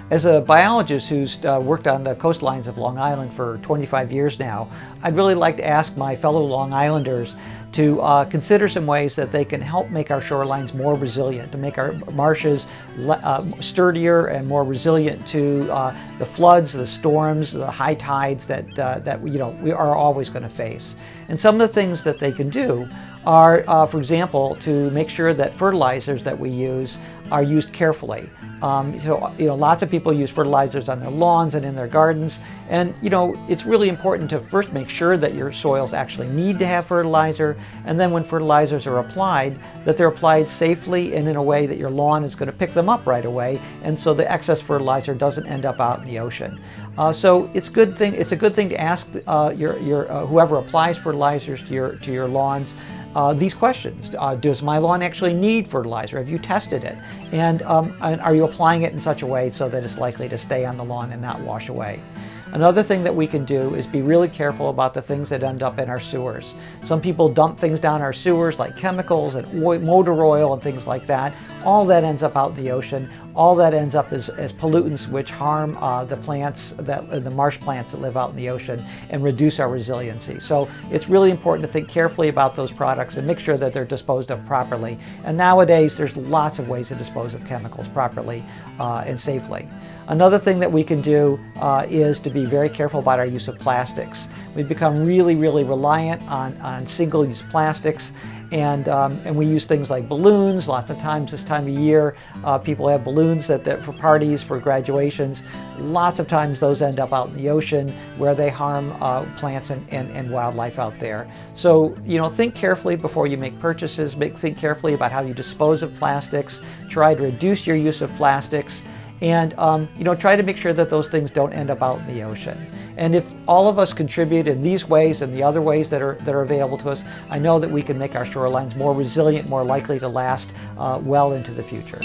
As a biologist who's worked on the coastlines of Long Island for 25 years now, I'd really like to ask my fellow Long Islanders to consider some ways that they can help make our shorelines more resilient, to make our marshes sturdier and more resilient to the floods, the storms, the high tides that we are always going to face. And some of the things that they can do are, for example, to make sure that fertilizers that we use are used carefully. Lots of people use fertilizers on their lawns and in their gardens, and it's really important to first make sure that your soils actually need to have fertilizer, and then when fertilizers are applied, that they're applied safely and in a way that your lawn is going to pick them up right away, and so the excess fertilizer doesn't end up out in the ocean. So it's a good thing to ask whoever applies fertilizers to your lawns these questions. Does my lawn actually need fertilizer? Have you tested it? And are you applying it in such a way so that it's likely to stay on the lawn and not wash away? Another thing that we can do is be really careful about the things that end up in our sewers. Some people dump things down our sewers like chemicals and motor oil and things like that. All that ends up out in the ocean. All that ends up as pollutants which harm the plants, the marsh plants that live out in the ocean, and reduce our resiliency. So it's really important to think carefully about those products and make sure that they're disposed of properly. And nowadays there's lots of ways to dispose of chemicals properly and safely. Another thing that we can do is to be very careful about our use of plastics. We've become really reliant on single-use plastics, and we use things like balloons. Lots of times this time of year, people have balloons that for parties, for graduations. Lots of times those end up out in the ocean where they harm plants and wildlife out there. So think carefully before you make purchases. Think carefully about how you dispose of plastics. Try to reduce your use of plastics. And try to make sure that those things don't end up out in the ocean. And if all of us contribute in these ways and the other ways that are available to us, I know that we can make our shorelines more resilient, more likely to last well into the future.